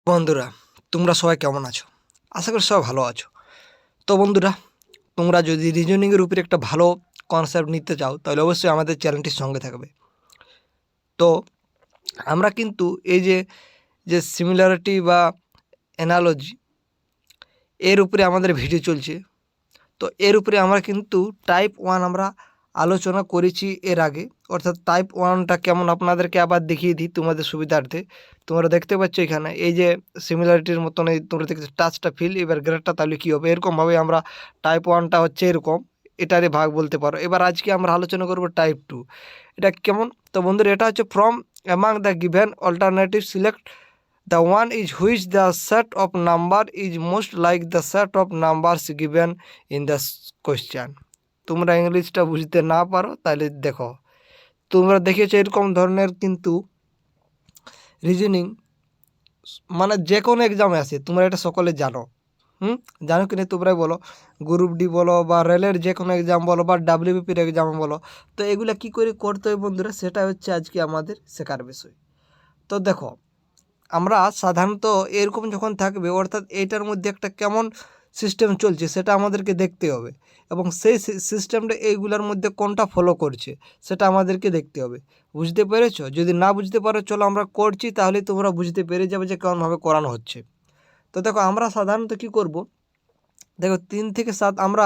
বন্ধুরা, তোমরা সবাই কেমন আছো? আশা করি সবাই ভালো আছো। তো বন্ধুরা, তোমরা যদি রিজনিংয়ের উপরে একটা ভালো কনসেপ্ট নিতে চাও, তাহলে অবশ্যই আমাদের চ্যানেলটির সঙ্গে থাকবে। তো আমরা কিন্তু এই যে সিমিলারিটি বা অ্যানালজি এর উপরে আমাদের ভিডিও চলছে। তো এর উপরে আমরা কিন্তু টাইপ 1 আমরা আলোচনা করেছি এর আগে। অর্থাৎ টাইপ 1টা কেমন আপনাদেরকে আবার দেখিয়ে দিই তোমাদের সুবিধার্থে। তোমরা দেখতে পাচ্ছ এখানে এই যে সিমিলারিটির মতন এই তোমরা দেখছো টাচটা ফিল, এবার গ্রেডটা তাহলে কী হবে? এরকমভাবে আমরা টাইপ 1টা হচ্ছে এরকম, এটারে ভাগ বলতে পারো। এবার আজকে আমরা আলোচনা করব টাইপ 2। এটা কেমন? তো বন্ধুরা, এটা হচ্ছে from among the given alternative select the one is which the set of number is most like the set of numbers given in the question. তোমরা ইংলিশটা বুঝতে না পারো তাহলে দেখো, তোমরা দেখেছো এরকম ধরনের কিন্তু রিজনিং মানে যে কোনো এক্সামে আসে, তোমরা এটা সকলে জানো। জানো কি না তোমরাই বলো। গ্রুপ ডি বলো বা রেলের যে কোনো এক্সাম বলো বা ডাব্লিউবিপির এক্সাম বলো, তো এগুলা কী করে করতে হয় বন্ধুরা, সেটা হচ্ছে আজকে আমাদের শেখার বিষয়। তো দেখো, আমরা সাধারণত এরকম যখন থাকবে, অর্থাৎ এইটার মধ্যে একটা কেমন সিস্টেম চলছে সেটা আমাদেরকে দেখতে হবে, এবং সেই সিস্টেমটা এইগুলোর মধ্যে কোনটা ফলো করছে সেটা আমাদেরকে দেখতে হবে। বুঝতে পেরেছো? যদি না বুঝতে পারো, চলো আমরা করছি, তাহলে তোমরা বুঝতে পেরে যাবে যে কেমনভাবে করানো হচ্ছে। তো দেখো, আমরা সাধারণত কী করব, দেখো 3 থেকে 7 আমরা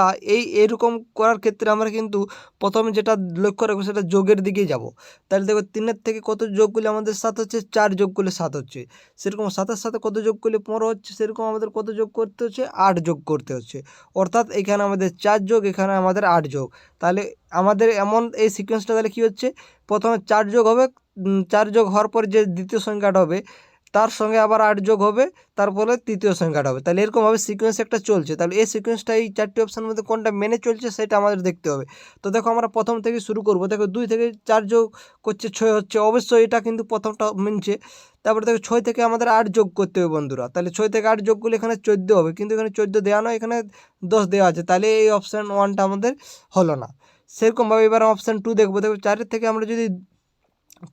এইরকম করার ক্ষেত্রে আমরা কিন্তু প্রথমে যেটা লক্ষ্য রাখবো সেটা যোগের দিকেই যাব। তাহলে দেখো 3-এর থেকে কত যোগ করলে আমাদের 7 হচ্ছে, 4 যোগ করলে 7 হচ্ছে। সেরকম 7-এর সাথে কত যোগ করলে 15 হচ্ছে, সেরকম আমাদের কত যোগ করতে হচ্ছে, 8 যোগ করতে হচ্ছে। অর্থাৎ এখানে আমাদের 4 যোগ, এখানে আমাদের 8 যোগ। তাহলে আমাদের এমন এই সিকোয়েন্সটা তাহলে কী হচ্ছে, প্রথমে 4 যোগ হবে, 4 যোগ হওয়ার পর যে দ্বিতীয় সংখ্যাটা হবে তার সঙ্গে আবার 8 যোগ হবে, তারপরে তৃতীয় সংখ্যাটা হবে। তাহলে এরকমভাবে সিকোয়েন্স একটা চলছে। তাহলে এই সিকোয়েন্সটা এই 4টি অপশানের মধ্যে কোনটা মেনে চলছে সেটা আমাদের দেখতে হবে। তো দেখো, আমরা প্রথম থেকে শুরু করব। দেখো 2 থেকে 4 যোগ করছে 6 হচ্ছে, অবশ্যই এটা কিন্তু প্রথমটা মিলছে। তারপরে দেখো 6 থেকে আমাদের 8 যোগ করতে হবে বন্ধুরা। তাহলে 6 থেকে 8 যোগ করলে এখানে 14 হবে, কিন্তু এখানে 14 দেওয়া নয়, এখানে 10 দেওয়া আছে। তাহলে এই অপশান 1টা আমাদের হলো না। সেরকমভাবে এবার অপশান 2 দেখবো। দেখো 4-এর থেকে আমরা যদি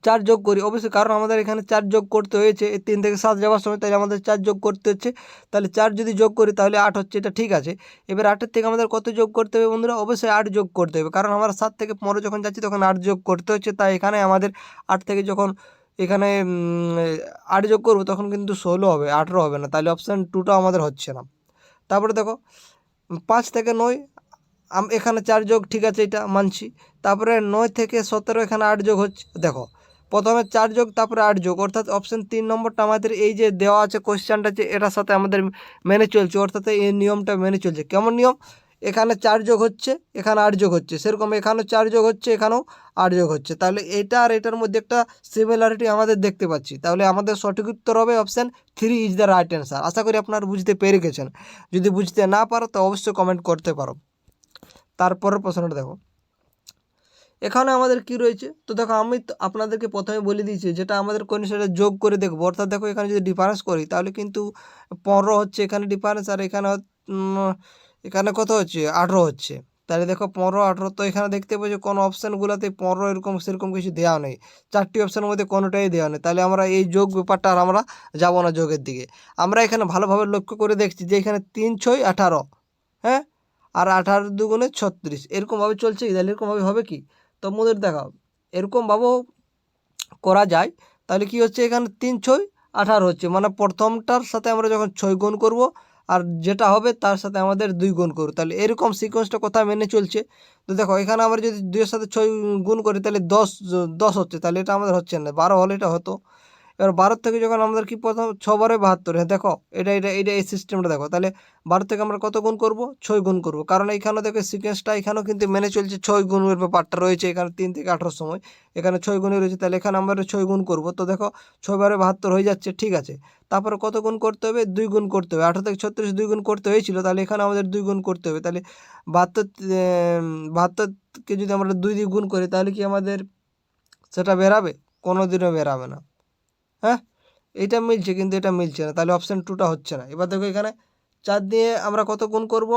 4 যোগ করি, অবশ্যই কারণ আমাদের এখানে 4 যোগ করতে হয়েছে এই 3 থেকে 7 যাওয়ার সময়, তাহলে আমাদের 4 যোগ করতে হচ্ছে। তাহলে 4 যদি যোগ করি তাহলে 8 হচ্ছে, এটা ঠিক আছে। এবার 8-এর থেকে আমাদের কত যোগ করতে হবে বন্ধুরা? অবশ্যই 8 যোগ করতে হবে, কারণ আমরা 7 থেকে 15 যখন যাচ্ছি তখন 8 যোগ করতে হচ্ছে। তাই এখানে আমাদের 8 থেকে যখন এখানে 8 যোগ করব তখন কিন্তু 16 হবে, 18 হবে না। তাহলে অপশান 2টা আমাদের হচ্ছে না। তারপরে দেখো 5 থেকে 9, এখানে 4 যোগ, ঠিক আছে, এটা মানছি। তারপরে 9 থেকে 17 এখানে 8 যোগ হচ্ছে। দেখো, প্রথমে 4 যোগ তারপরে 8 যোগ, অর্থাৎ অপশান 3 নম্বরটা আমাদের এই যে দেওয়া আছে কোয়েশ্চেনটা, যে এটার সাথে আমাদের মেনে চলছে, অর্থাৎ এই নিয়মটা মেনে চলছে। কেমন নিয়ম? এখানে 4 যোগ হচ্ছে, এখানে 8 যোগ হচ্ছে, সেরকম এখানেও 4 যোগ হচ্ছে, এখানেও 8 যোগ হচ্ছে। তাহলে এটা আর এটার মধ্যে একটা সিমিলারিটি আমাদের দেখতে পাচ্ছি। তাহলে আমাদের সঠিক উত্তর হবে option 3 is the right answer. আশা করি আপনারা বুঝতে পেরে গেছেন। যদি বুঝতে না পারো তো অবশ্যই কমেন্ট করতে পারো। তারপরের প্রশ্নটা দেখো, এখানে আমাদের কি রয়েছে। তো দেখো, আমি তো আপনাদেরকে প্রথমে বলে দিয়েছি যেটা আমাদের কোন সেটা যোগ করে দেখবো। অর্থাৎ দেখো, এখানে যদি ডিফারেন্স করি তাহলে কিন্তু 15 হচ্ছে এখানে ডিফারেন্স, আর এখানে এখানে কত হচ্ছে, 18 হচ্ছে। তাহলে দেখো 15 18, তো এখানে দেখতে পাচ্ছি কোনো অপশানগুলোতে 15 এরকম সেরকম কিছু দেওয়া নেই। 4টি অপশানের মধ্যে কোনোটাই দেওয়া নেই। তাহলে আমরা এই যোগ ব্যাপারটা আর আমরা যাবো না যোগের দিকে। আমরা এখানে ভালোভাবে লক্ষ্য করে দেখছি যে এখানে 3 6 18, হ্যাঁ, আর 18 দুগুণে 36, এরকমভাবে চলছে কি? তাহলে এরকমভাবে হবে কি? তো মোদের দেখাও, এরকমভাবেও করা যায়। তাহলে কি হচ্ছে, এখানে 3 6 18 হচ্ছে, মানে প্রথমটার সাথে আমরা যখন 6 গুণ করব, আর যেটা হবে তার সাথে আমাদের 2 গুণ করব। তাহলে এরকম সিকোয়েন্সটা কোথায় মেনে চলছে? তো দেখো, এখানে আমরা যদি 2 এর সাথে 6 গুণ করি তাহলে 10 হচ্ছে, তাহলে এটা আমাদের হচ্ছে না। 12 হলে এটা হতো। এবার 12 থেকে যখন আমাদের কি প্রথম 6 বারে 72, হ্যাঁ দেখো, এটা এই সিস্টেমটা দেখো। তাহলে 12 থেকে আমরা কত গুণ করব? 6 গুণ করব, কারণ এইখানেও দেখো সিকোয়েন্সটা এখানেও কিন্তু মেনে চলছে, 6 গুণের ব্যাপারটা রয়েছে এখানে 3 থেকে 18 সময়, এখানে 6 গুণে রয়েছে। তাহলে এখানে আমরা 6 গুণ করব। তো দেখো 6 বারে 72 হয়ে যাচ্ছে, ঠিক আছে। তারপরে কত গুণ করতে হবে? 2 গুণ করতে হবে। 18 থেকে 36 2 গুণ করতে হয়েছিল, তাহলে এখানে আমাদের 2 গুণ করতে হবে। তাহলে 72 72কে যদি আমরা 2 দিয়ে গুণ করি তাহলে কি আমাদের সেটা বেরাবে? কোনোদিনও বেরাবে না। হ্যাঁ, এইটা মিলছে কিন্তু এটা মিলছে না, তাহলে অপশান 2টা হচ্ছে না। এবার দেখো, এখানে 4 দিয়ে আমরা কত গুণ করব?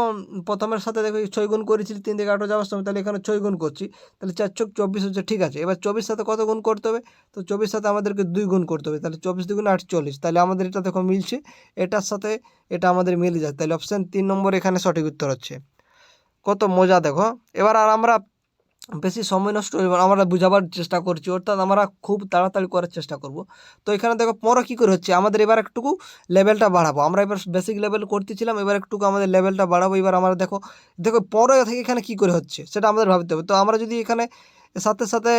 প্রথমের সাথে দেখো 6 গুণ করেছিলি 3 থেকে 8 যাওয়ার সময়, তাহলে এখানে 6 গুণ করছি, তাহলে 4 ছক 24 হচ্ছে। ঠিক আছে, এবার 24 সাথে কত গুণ করতে হবে? তো 24 সাথে আমাদেরকে 2 গুণ করতে হবে, তাহলে 24 দুগুণে 48, তাহলে আমাদের এটা দেখো মিলছে, এটার সাথে এটা আমাদের মিলে যায়, তাহলে অপশান 3 নম্বর এখানে সঠিক উত্তর হচ্ছে। কত মজা দেখো। এবার আর আমরা বেশি সময় নষ্ট আমরা বুঝাবার চেষ্টা করছি, অর্থাৎ আমরা খুব তাড়াতাড়ি করার চেষ্টা করব। তো এখানে দেখো 15 কী করে হচ্ছে, আমাদের এবার একটুকু লেভেলটা বাড়াবো। আমরা এবার বেসিক লেভেল করতেছিলাম, এবার একটুকু আমাদের লেভেলটা বাড়াবো। এবার আমরা দেখো 15 থেকে এখানে কী করে হচ্ছে সেটা আমাদের ভাবতে হবে। তো আমরা যদি এখানে সাথে সাথে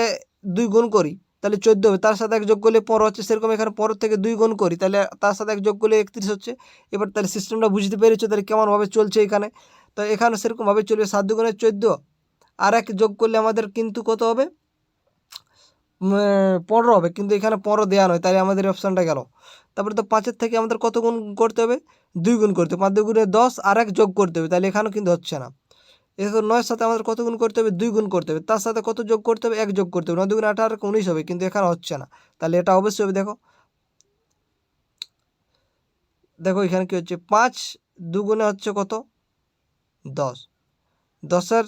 2 গুণ করি তাহলে 14 হবে, তার সাথে 1 যোগ করলে 15 হচ্ছে, সেরকম এখানে 15 থেকে 2 গুণ করি তাহলে তার সাথে 1 যোগ করলে 31 হচ্ছে। এবার তাহলে সিস্টেমটা বুঝতে পেরেছো তাহলে কেমনভাবে চলছে এখানে। তো এখানে সেরকমভাবে চলবে, 7 দুগুণে 14, আর 1 যোগ করলে আমাদের কিন্তু কত হবে? 15 হবে, কিন্তু এখানে 15 দেওয়া নয়, তাই আমাদের অপশানটা গেল। তারপরে তো 5-এর থেকে আমাদের কত গুণ করতে হবে? 2 গুণ করতে হবে, 5 দুগুণে 10 আর 1 যোগ করতে হবে, তাহলে এখানেও কিন্তু হচ্ছে না। এরকম 9-এর সাথে আমাদের কত গুণ করতে হবে? 2 গুণ করতে হবে, তার সাথে কত যোগ করতে হবে? 1 যোগ করতে হবে, 9 দুগুণে 18 19 হবে, কিন্তু এখানে হচ্ছে না, তাহলে এটা অবশ্যই হবে। দেখো দেখো এখানে কী হচ্ছে, 5 দুগুণে হচ্ছে কত? 10, 10-এর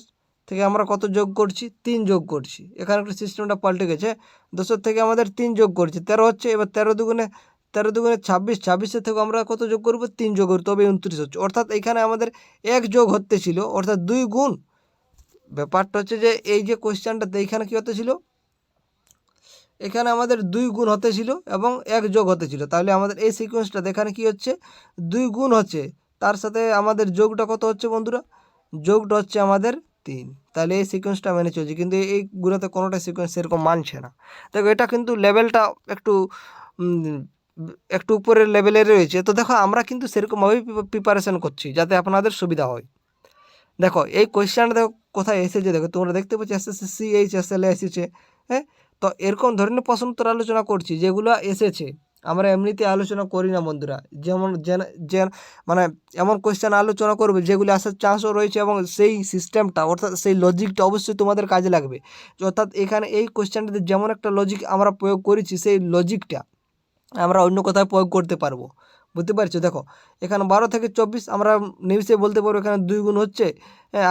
থেকে আমরা কত যোগ করছি? 3 যোগ করছি, এখানে একটা সিস্টেমটা পাল্টে গেছে। 10-এর থেকে আমাদের 3 যোগ করছি, 13 হচ্ছে। এবার 13 দুগুণে 26, 26-এর থেকে আমরা কত যোগ করব? 3 যোগ করব, তবে 29 হচ্ছে। অর্থাৎ এখানে আমাদের 1 যোগ হতে ছিল, অর্থাৎ 2 গুণ। ব্যাপারটা হচ্ছে যে এই যে কোয়েশ্চেনটাতে এইখানে কী হতে ছিল, এখানে আমাদের 2 গুণ হতে ছিল এবং 1 যোগ হতে ছিল, তাহলে আমাদের এই সিকোয়েন্সটাতে এখানে কী হচ্ছে? 2 গুণ হচ্ছে, তার সাথে আমাদের যোগটা কত হচ্ছে বন্ধুরা? যোগটা হচ্ছে আমাদের 3, তাহলে এই সিকোয়েন্সটা মেনে চলছে, কিন্তু এইগুলোতে কোনোটা সিকোয়েন্স সেরকম মানছে না। দেখো এটা কিন্তু লেভেলটা একটু একটু উপরের লেভেলে রয়েছে। তো দেখো আমরা কিন্তু সেরকমভাবেই প্রিপারেশন করছি যাতে আপনাদের সুবিধা হয়। দেখো এই কোয়েশ্চেনটা দেখো কোথায় এসেছে, দেখো তোমরা দেখতে পাচ্ছ এসএসসি CHSL এসেছে। হ্যাঁ, তো এরকম ধরনের প্রশ্ন উত্তর আলোচনা করছি যেগুলো এসেছে, আমরা এমনিতে আলোচনা করি না বন্ধুরা। যেমন যে মানে এমন কোয়েশ্চেন আলোচনা করবে যেগুলো আসার চান্সও রয়েছে, এবং সেই সিস্টেমটা অর্থাৎ সেই লজিকটা অবশ্যই তোমাদের কাজে লাগবে। অর্থাৎ এখানে এই কোয়েশ্চেনটাতে যেমন একটা লজিক আমরা প্রয়োগ করেছি, সেই লজিকটা আমরা অন্য কোথাও প্রয়োগ করতে পারবো। বুঝতে পারছো? দেখো এখানে 12 থেকে 24 আমরা নিমিষে বলতে পারবো এখানে 2 গুণ হচ্ছে।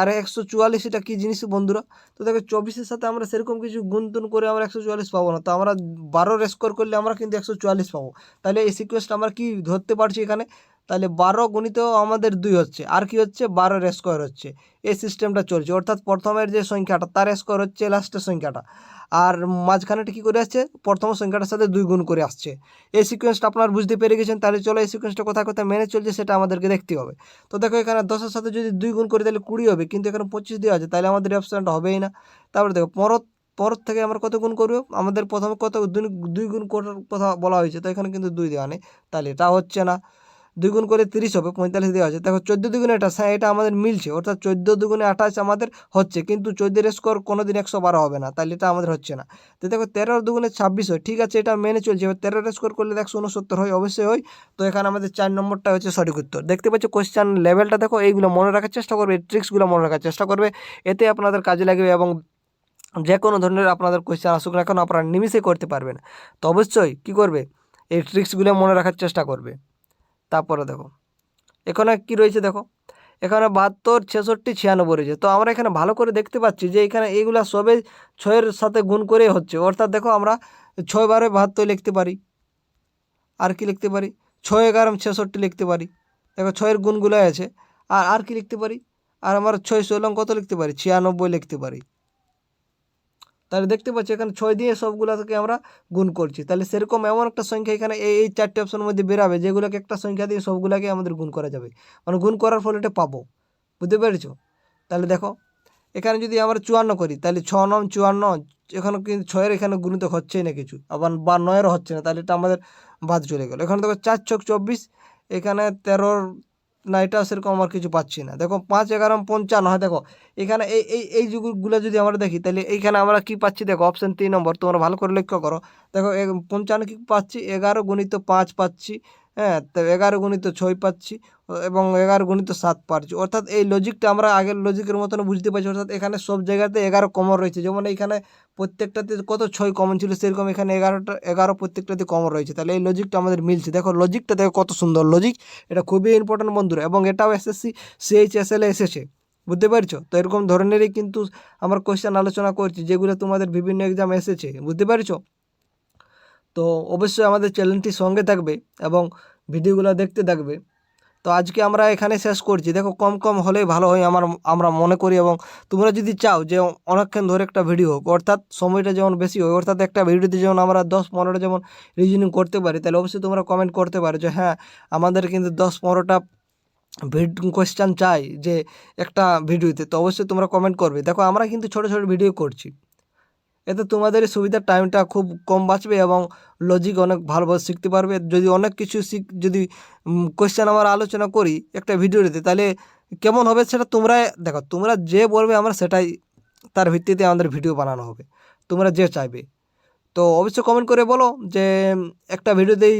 আর 144 এটা কী জিনিস বন্ধুরা? তো দেখো 24-এর সাথে আমরা সেরকম কিছু গুণতুন করে আমরা 144 পাবো না, তো আমরা 12 স্কোর করলে আমরা কিন্তু 144 পাবো। তাহলে এই সিকোয়েন্সটা আমরা কি ধরতে পারছি এখানে? তাহলে 12 গুণিত আমাদের 2 হচ্ছে, আর কি হচ্ছে? 12-এর স্কোয়ার হচ্ছে। এই সিস্টেমটা চলছে, অর্থাৎ প্রথমের যে সংখ্যাটা তার স্কোয়ার হচ্ছে লাস্টের সংখ্যাটা, আর মাঝখানেটা কী করে আসছে? প্রথম সংখ্যাটার সাথে 2 গুণ করে আসছে। এই সিকোয়েন্সটা আপনারা বুঝতে পেরে গেছেন, তাহলে চলো এই সিকোয়েন্সটা কোথায় কোথায় মেনে চলছে সেটা আমাদেরকে দেখতে হবে। তো দেখো এখানে 10-এর সাথে যদি 2 গুণ করি তাহলে 20 হবে, কিন্তু এখানে 25 দেওয়া আছে, তাহলে আমাদের অপশানটা হবেই না। তারপরে দেখো পর থেকে আমরা কত গুণ করব? আমাদের প্রথমে কত 2 গুণ করার কথা বলা হয়েছে, তো এখানে কিন্তু 2 দেওয়া নেই, তাহলে এটা হচ্ছে না। 2 গুণ করে 30 হবে, 45 দেওয়া আছে। দেখো 14 দুগুণে 28, হ্যাঁ এটা আমাদের মিলছে, অর্থাৎ 14 দুগুণে 28 আমাদের হচ্ছে, কিন্তু 14-এর স্কোর কোনোদিন 112 হবে না, তাহলে এটা আমাদের হচ্ছে না। তো দেখো 13 দুগুণে 26 হয়, ঠিক আছে এটা মেনে চলছে। এবার 13-এর স্কোর করলে 169 হয়, অবশ্যই হয়। তো এখানে আমাদের 4 নম্বরটা হচ্ছে সঠিক উত্তর। দেখতে পাচ্ছ কোয়েশ্চেন লেভেলটা দেখো, এইগুলো মনে রাখার চেষ্টা করবে, এই ট্রিক্সগুলো মনে রাখার চেষ্টা করবে, এতে আপনাদের কাজে লাগবে, এবং যে কোনো ধরনের আপনাদের কোয়েশ্চেন আসুক না কেন আপনারা নিমিষে করতে পারবেন। তো অবশ্যই কী করবে, এই ট্রিক্সগুলো মনে রাখার চেষ্টা করবে। তারপরে দেখো এখানে কি রয়েছে, দেখো এখানে 72, 66, 96 রয়েছে। তো আমরা এখানে ভালো করে দেখতে পাচ্ছি যে এখানে এইগুলা সবে 6-এর সাথে গুণ করে হচ্ছে, অর্থাৎ দেখো আমরা 6 12 72 লিখতে পারি, আর কি লিখতে পারি? 6 11 66 লিখতে পারি। দেখো 6-এর গুণগুলো আছে, আর কি লিখতে পারি? আর আমরা 6 16 কত লিখতে পারি? 96 লিখতে পারি। তাহলে দেখতে পাচ্ছি এখানে 6 দিয়ে সবগুলোকে আমরা গুণ করছি, তাহলে সেরকম এমন একটা সংখ্যা এখানে এই 4টে অপশনের মধ্যে বেরাবে যেগুলোকে একটা সংখ্যা দিয়ে সবগুলোকে আমাদের গুণ করা যাবে, মানে গুণ করার ফলে এটা পাবো। বুঝতে পেরেছো? তাহলে দেখো এখানে যদি আমরা 54 করি তাহলে 6 9 54, এখানে কিন্তু 6-এর এখানে গুণিত হচ্ছেই না কিছু, আবার বা 9-এরও হচ্ছে না, তাহলে এটা আমাদের বাদ চলে গেল। এখানে দেখো 4 ছক 24, এখানে 13 না, এটা সেরকম আমার কিছু পাচ্ছি না। দেখো 5 11 55, হয় দেখো এখানে এই যুগগুলো যদি আমরা দেখি তাহলে এইখানে আমরা কি পাচ্ছি? দেখো অপশান 3 নম্বর, তোমরা ভালো করে লক্ষ্য করো। দেখো 55 কি পাচ্ছি? 11 গুণিত 5 পাচ্ছি, হ্যাঁ, তো 11 গুণিত 6 পাচ্ছি এবং 11 গুণিত 7 পাচ্ছি। অর্থাৎ এই লজিকটা আমরা আগের লজিকের মতন বুঝতে পারছি। অর্থাৎ এখানে সব জায়গাতে 11 কমন রয়েছে। যেমন এইখানে প্রত্যেকটাতে কত 6 কমন ছিল, সেরকম এখানে 11 প্রত্যেকটাতে কমন রয়েছে। তাহলে এই লজিকটা আমাদের মিলছে। দেখো লজিকটা দেখো কত সুন্দর লজিক। এটা খুবই ইম্পর্টেন্ট বন্ধুরা, এবং এটাও এসএসসি সিএইচএসএল এ এসেছে। বুঝতে পারছো? তো এরকম ধরনেরই কিন্তু আমরা কোয়েশ্চেন আলোচনা করছি, যেগুলো তোমাদের বিভিন্ন এক্সাম এসেছে। বুঝতে পারছো? তো অবশ্যই আমাদের চ্যানেলটির সঙ্গে থাকবে এবং ভিডিওগুলো দেখতে থাকবে। তো আজকে আমরা এখানে শেষ করছি। দেখো কম কম হলেই ভালো হয় আমরা মনে করি, এবং তোমরা যদি চাও যে অনেকক্ষণ ধরে একটা ভিডিও হোক, অর্থাৎ সময়টা যেমন বেশি হয়, অর্থাৎ একটা ভিডিওতে যেমন আমরা 10-15টা যেমন রিজনিং করতে পারি, তাহলে অবশ্যই তোমরা কমেন্ট করতে পারো যে হ্যাঁ, আমাদের কিন্তু 10-15টা কোয়েশ্চেন চাই যে একটা ভিডিওতে। তো অবশ্যই তোমরা কমেন্ট করবে। দেখো আমরা কিন্তু ছোটো ছোটো ভিডিও করছি, এতে তোমাদের সুবিধার টাইমটা খুব কম বাঁচবে এবং লজিক অনেক ভালোভাবে শিখতে পারবে। যদি অনেক কিছু যদি কোয়েশ্চেন আমরা আলোচনা করি একটা ভিডিওতে, তাহলে কেমন হবে সেটা তোমরা দেখো, তোমরা যে বলবে আমরা সেটাই, তার ভিত্তিতে আমাদের ভিডিও বানানো হবে, তোমরা যে চাইবে। তো অবশ্যই কমেন্ট করে বলো যে একটা ভিডিওতেই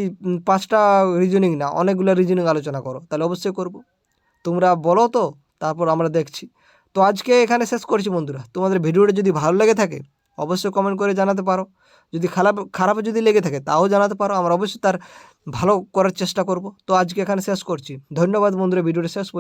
5টা রিজনিং না, অনেকগুলো রিজনিং আলোচনা করো, তাহলে অবশ্যই করব। তোমরা বলো, তো তারপর আমরা দেখছি। তো আজকে এখানে শেষ করছি বন্ধুরা। তোমাদের ভিডিওটা যদি ভালো লেগে থাকে অবশ্যই কমেন্ট করে জানাতে পারো। যদি খারাপ যদি লেগে থাকে তাও জানাতে পারো, আমরা অবশ্যই তার ভালো করার চেষ্টা করব। তো আজকে এখানে শেষ করছি। ধন্যবাদ বন্ধুরা, ভিডিওটা শেষ পর্যন্ত